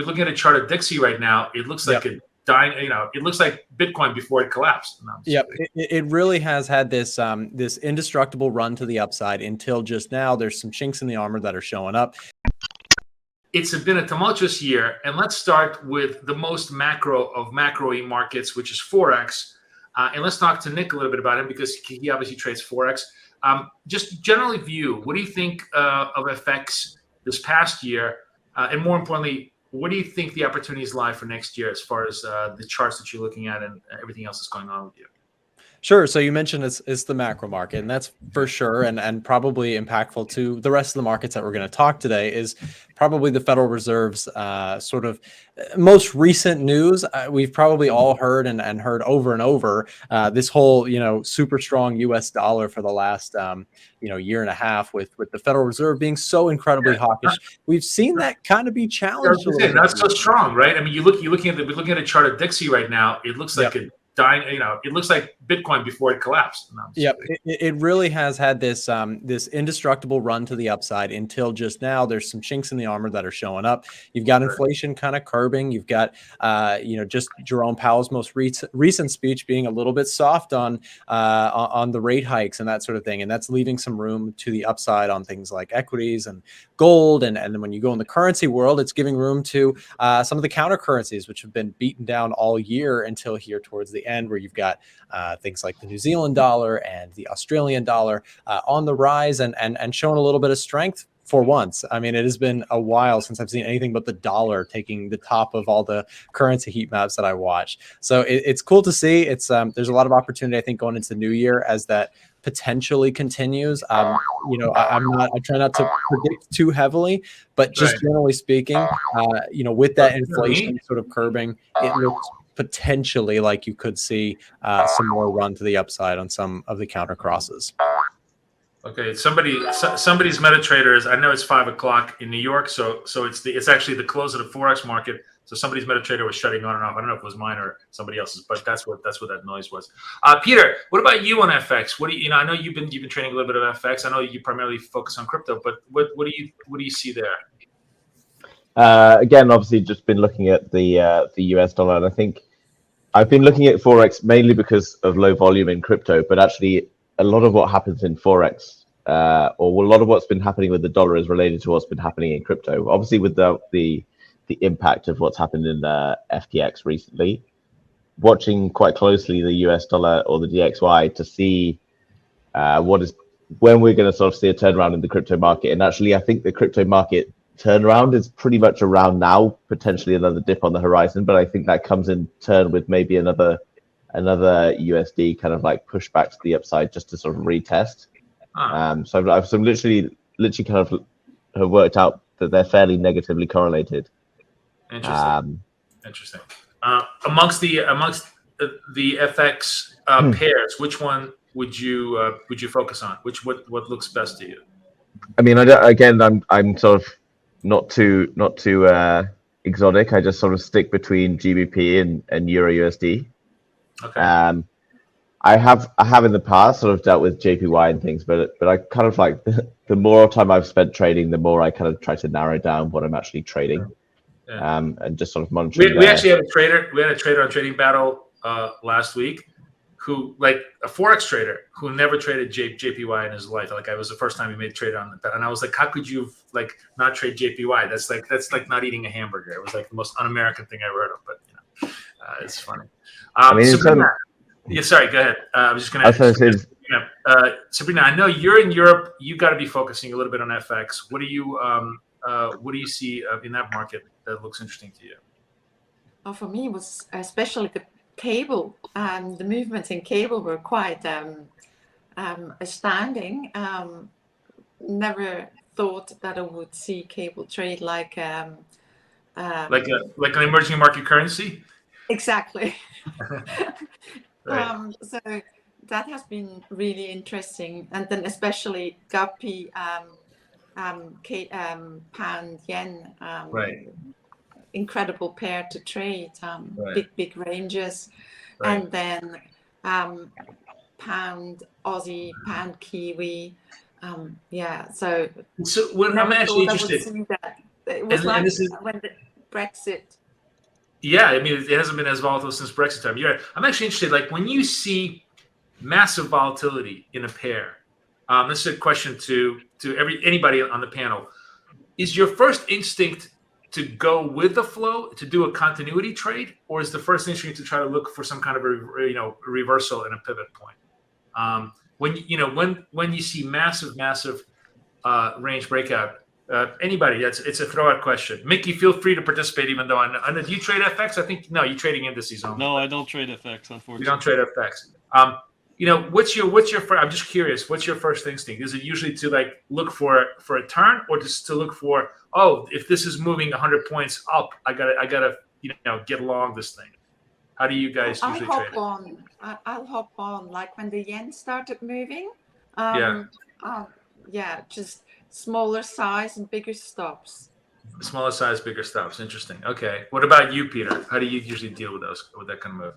we're looking at a chart of Dixie right now. It looks like a dying. It looks like Bitcoin before it collapsed. Yep, it really has had this this indestructible run to the upside until just now. There's some chinks in the armor that are showing up. It's been a tumultuous year, and let's start with the most macro of macro-y markets, which is Forex. And let's talk to Nick a little bit about him because he obviously trades Forex. Just generally view, what do you think of FX this past year? And more importantly, what do you think the opportunities lie for next year as far as the charts that you're looking at and everything else that's going on with you? Sure. So you mentioned it's the macro market, and that's for sure, and probably impactful to the rest of the markets that we're going to talk today is probably the Federal Reserve's sort of most recent news. We've probably all heard and heard over and over this whole, super strong U.S. dollar for the last, year and a half with the Federal Reserve being so incredibly hawkish. We've seen that kind of be challenged. Not so strong, right? I mean, we're looking at a chart of Dixie right now. It looks like dying. It looks like Bitcoin before it collapsed. Yep, it really has had this this indestructible run to the upside until just now. There's some chinks in the armor that are showing up. You've got inflation kind of curbing. You've got just Jerome Powell's most recent speech being a little bit soft on the rate hikes and that sort of thing, and that's leaving some room to the upside on things like equities and gold. And then when you go in the currency world, it's giving room to some of the counter currencies, which have been beaten down all year until here towards the end, where you've got things like the New Zealand dollar and the Australian dollar on the rise and showing a little bit of strength for once. I mean, it has been a while since I've seen anything but the dollar taking the top of all the currency heat maps that I watch. So it's cool to see. It's there's a lot of opportunity, I think, going into the new year as that potentially continues. I try not to predict too heavily, but just generally speaking, with that inflation sort of curbing, it looks potentially like you could see some more run to the upside on some of the counter crosses. Okay, somebody's MetaTrader. I know it's 5 o'clock in New York, so it's actually the close of the Forex market. So somebody's MetaTrader was shutting on and off. I don't know if it was mine or somebody else's, but that's what that noise was. Peter, what about you on FX? What do you I know you've been trading a little bit of FX. I know you primarily focus on crypto, but what do you see there? Again, obviously, just been looking at the US dollar, and I think I've been looking at Forex mainly because of low volume in crypto, but actually a lot of what happens in Forex, or a lot of what's been happening with the dollar is related to what's been happening in crypto. Obviously, with the impact of what's happened in FTX recently, watching quite closely the US dollar or the DXY to see when we're going to sort of see a turnaround in the crypto market. And actually, I think the crypto market turnaround is pretty much around now, potentially another dip on the horizon, but I think that comes in turn with maybe another USD kind of like pushback to the upside just to sort of retest. So I've literally kind of have worked out that they're fairly negatively correlated. Interesting. Amongst the FX pairs, which one would you focus on? What looks best to you? I mean, I'm sort of not too exotic. I just sort of stick between GBP and Euro USD. Okay. I have in the past sort of dealt with JPY and things, but I kind of like the more time I've spent trading, the more I kind of try to narrow down what I'm actually trading, and just sort of monitoring. We actually had a trader. We had a trader on Trading Battle last week, who, like, a Forex trader who never traded JPY in his life. Like, it was the first time he made a trade on that, and I was like, how could you not trade JPY? That's like not eating a hamburger. It was like the most un-American thing I ever heard of. But it's funny. Sabrina, sorry, go ahead. I was just going to. Sabrina, I know you're in Europe. You've got to be focusing a little bit on FX. What do you see in that market that looks interesting to you? Well, for me, it was especially the cable, and the movements in cable were quite astounding. Never thought that I would see cable trade like an emerging market currency. Exactly. Right. So that has been really interesting, and then especially Guppy, pound yen. Right. Incredible pair to trade, big ranges, and then pound Aussie, pound Kiwi, So when I'm actually interested, it was like when Brexit. Yeah, I mean, it hasn't been as volatile since Brexit time. I'm actually interested, like when you see massive volatility in a pair, this is a question to anybody on the panel. Is your first instinct to go with the flow, to do a continuity trade, or is the first instinct to try to look for some kind of a reversal and a pivot point? When you see massive range breakout, anybody, it's a throw out question. Mickey, feel free to participate, even though I know. Do you trade FX? I think no, you're trading indices only. No, I don't trade FX, unfortunately. You don't trade FX. What's your I'm just curious, what's your first instinct? Is it usually to like look for a turn, or just to look for, oh, if this is moving 100 points up, I gotta get along this thing? How do you guys usually trade it? I'll hop on like when the yen started moving. Just smaller size and bigger stops. Smaller size, bigger stops. Interesting. Okay. What about you, Peter? How do you usually deal with that kind of move?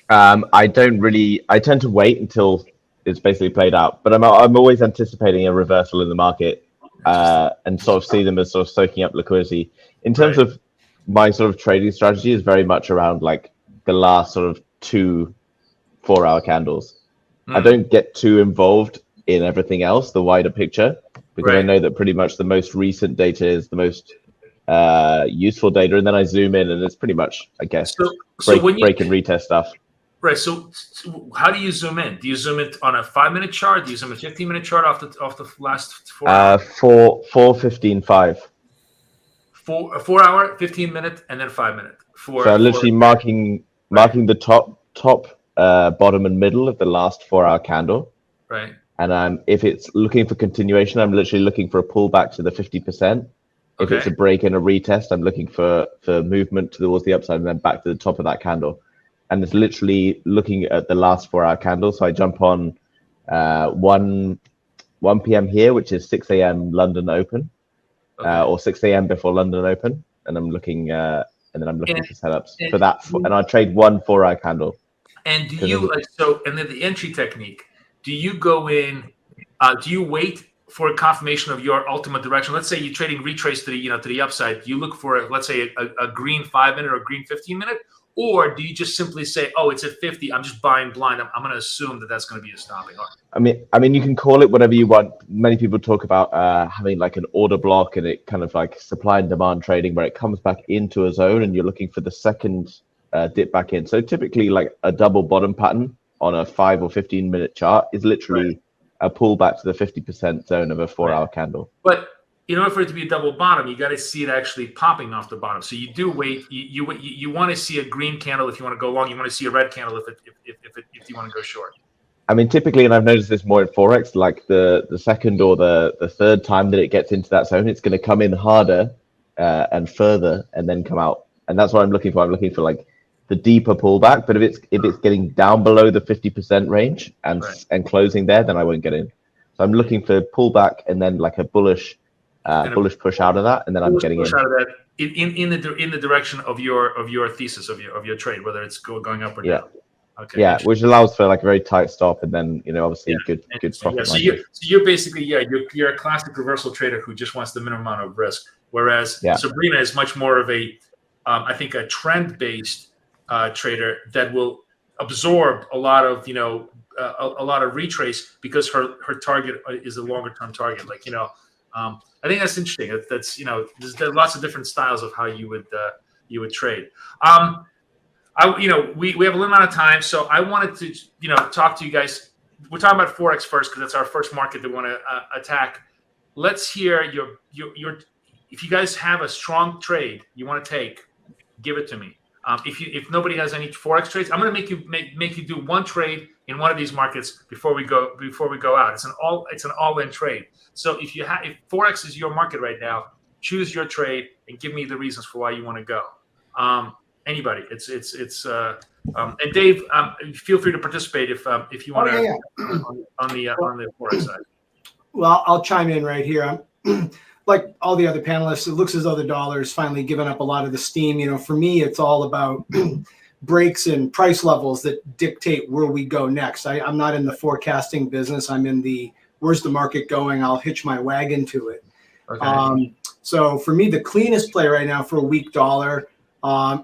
I tend to wait until it's basically played out, but I'm always anticipating a reversal in the market, and sort of see them as sort of soaking up liquidity. In terms of my sort of trading strategy is very much around like the last sort of 2 4-hour candles. I don't get too involved in everything else, the wider picture, because I know that pretty much the most recent data is the most useful data, and then I zoom in and it's pretty much, I guess, break and retest stuff. Right. So how do you zoom in? Do you zoom in on a 5-minute chart? Do you zoom a 15-minute chart off the last 4 hours? 4, 15, 5. 4 hour, 15-minute, and then 5-minute. So literally marking the top, bottom, and middle of the last 4-hour candle. Right. And if it's looking for continuation, I'm literally looking for a pullback to the 50%. If it's a break and a retest, I'm looking for movement towards the upside and then back to the top of that candle. And it's literally looking at the last 4-hour candle. So I jump on 1 p.m. here, which is 6 a.m. London open, or 6 a.m. before London open, and I'm looking for setups for that. And I trade 1 4-hour candle. And do you and then the entry technique? Do you go in? Do you wait for a confirmation of your ultimate direction? Let's say you're trading retrace to the upside. Do you look for let's say a green 5-minute or a green 15-minute? Or do you just simply say, "Oh, it's at 50. I'm just buying blind. I'm going to assume that that's going to be a stopping." I mean, you can call it whatever you want. Many people talk about having like an order block, and it kind of like supply and demand trading, where it comes back into a zone, and you're looking for the second dip back in. So typically, like a double bottom pattern on a 5 or 15-minute chart is literally a pullback to the 50% zone of a 4-hour candle. But in order for it to be a double bottom, you got to see it actually popping off the bottom. So you do wait. You want to see a green candle if you want to go long. You want to see a red candle if you want to go short. I mean, typically, and I've noticed this more in Forex, like the second or the third time that it gets into that zone, it's going to come in harder and further, and then come out. And that's what I'm looking for. I'm looking for like the deeper pullback. But if it's getting down below the 50% range and closing there, then I won't get in. So I'm looking for pullback and then like a bullish push out of that, and then I'm getting in. Out of that in the direction of your thesis of your trade, whether it's going up or down. Okay. Yeah, which allows for like a very tight stop, and then obviously good profit. So you're basically you're a classic reversal trader who just wants the minimum amount of risk, whereas Sabrina is much more of I think a trend based trader that will absorb a lot of retrace because her target is a longer term target. I think that's interesting. That's there's lots of different styles of how you would trade. We have a limited amount of time, so I wanted to talk to you guys. We're talking about Forex first because that's our first market that we want to attack. Let's hear your if you guys have a strong trade you want to take, give it to me. If nobody has any Forex trades, I'm going to make you do one trade in one of these markets before we go out. It's an all-in trade. So if Forex is your market right now, choose your trade and give me the reasons for why you want to go. Anybody, and Dave, feel free to participate if you want on the Forex side. Well, I'll chime in right here. Like all the other panelists, it looks as though the dollar has finally given up a lot of the steam. For me, it's all about breaks and price levels that dictate where we go next. I'm not in the forecasting business. I'm in the where's the market going? I'll hitch my wagon to it. Okay. So for me, the cleanest play right now for a weak dollar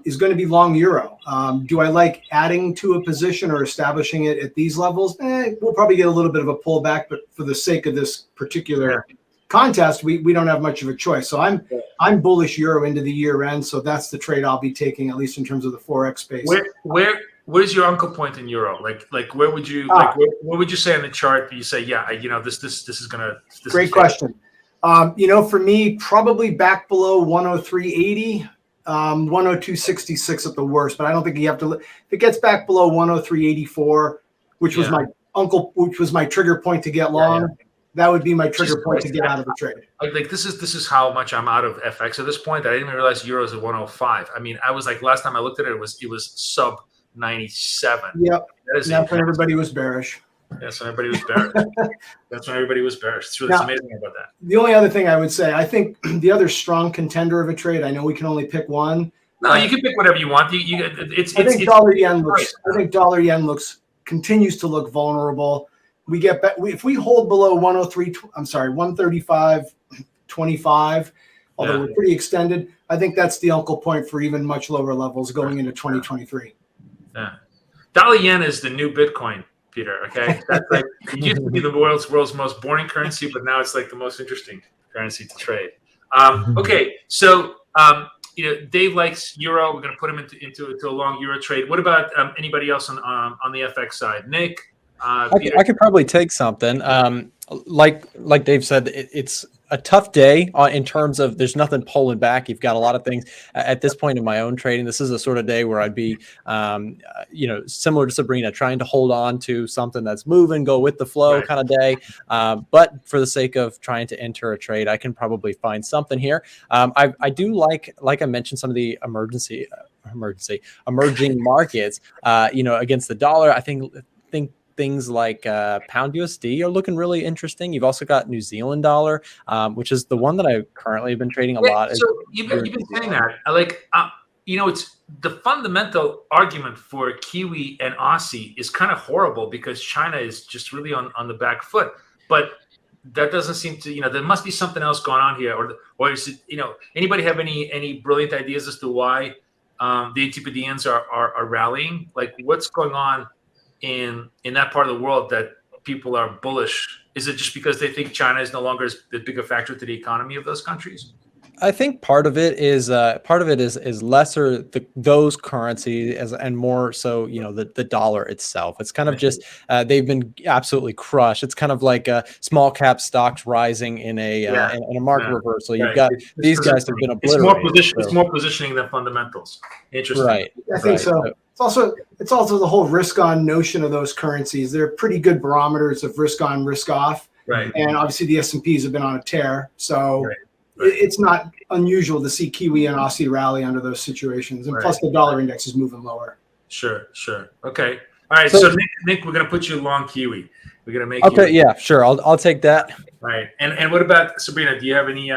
is going to be long euro. Do I like adding to a position or establishing it at these levels? We'll probably get a little bit of a pullback, but for the sake of this particular contest, we don't have much of a choice. So I'm bullish euro into the year end. So that's the trade I'll be taking, at least in terms of the Forex space. Where's your uncle point in euro? Like where would you what would you say on the chart that you say, yeah, this is gonna great question. For me, probably back below 103.80. 102.66 at the worst, but I don't think you have to. If it gets back below 103.84, which was my trigger point to get long, that would be my trigger point to get out of the trade. Like this is how much I'm out of FX at this point. I didn't even realize euros at 105. I mean, I was like, last time I looked at it, it was sub 97. Yep. That's when everybody was bearish. That's when everybody was bearish. That's when everybody was bearish. It's really amazing about that. The only other thing I would say, I think the other strong contender of a trade, I know we can only pick one. No, you can pick whatever you want. I think dollar yen continues to look vulnerable. We get back if we hold below 135.25, although we're pretty extended. I think that's the uncle point for even much lower levels going into 2023. Yeah, dollar yen is the new Bitcoin, Peter. Okay, that's like it used to be the world's most boring currency, but now it's like the most interesting currency to trade. Okay, so Dave likes euro. We're going to put him into a long euro trade. What about anybody else on the FX side? Nick, I could probably take something. Like Dave said, it's a tough day in terms of there's nothing pulling back. You've got a lot of things at this point in my own trading. This is a sort of day where I'd be, similar to Sabrina, trying to hold on to something that's moving, go with the flow kind of day. But for the sake of trying to enter a trade, I can probably find something here. I do like I mentioned, some of the emerging markets, against the dollar. I think things like pound USD are looking really interesting. You've also got New Zealand dollar, which is the one that I currently have been trading a lot. So you've been saying that. It's the fundamental argument for Kiwi and Aussie is kind of horrible because China is just really on the back foot. But that doesn't seem to, there must be something else going on here. Or is it, anybody have any brilliant ideas as to why the Antipodeans are rallying? Like, what's going on in that part of the world that people are bullish? Is it just because they think China is no longer as big a factor to the economy of those countries? I think part of it is lesser those currencies and more so the dollar itself. It's kind of just they've been absolutely crushed. It's kind of like small cap stocks rising in a market reversal. You've got these guys have been obliterated. It's more positioning than fundamentals. Interesting. Right. I think so. It's also the whole risk on notion of those currencies. They're pretty good barometers of risk on, risk off. Right. And obviously the S&Ps have been on a tear. So it's not unusual to see Kiwi and Aussie rally under those situations. And plus the dollar index is moving lower. Sure. Okay. All right. So Nick, we're going to put you long Kiwi. We're going to make you. Yeah, sure. I'll take that. All right. And what about Sabrina? Do you have any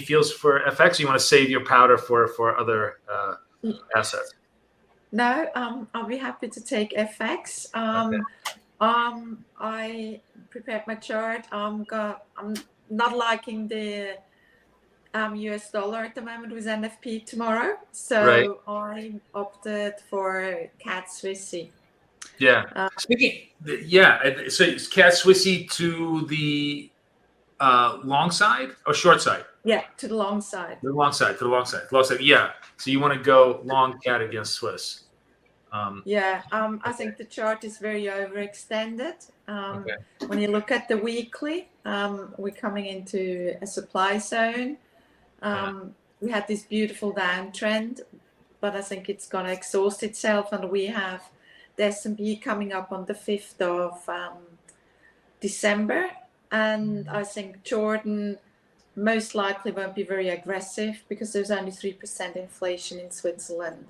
feels for FX? Or you want to save your powder for other assets? No, I'll be happy to take FX. I prepared my chart. I'm not liking the US dollar at the moment with NFP tomorrow, so I opted for CAD Swissy. Yeah. So it's CAD Swissy to the long side or short side? Yeah, to the long side. The long side. Yeah. So you want to go long CAD against Swiss. I think the chart is very overextended. When you look at the weekly, we're coming into a supply zone. We had this beautiful downtrend, but I think it's going to exhaust itself, and we have the S&P coming up on the 5th of December, and I think Jordan most likely won't be very aggressive because there's only 3% inflation in Switzerland.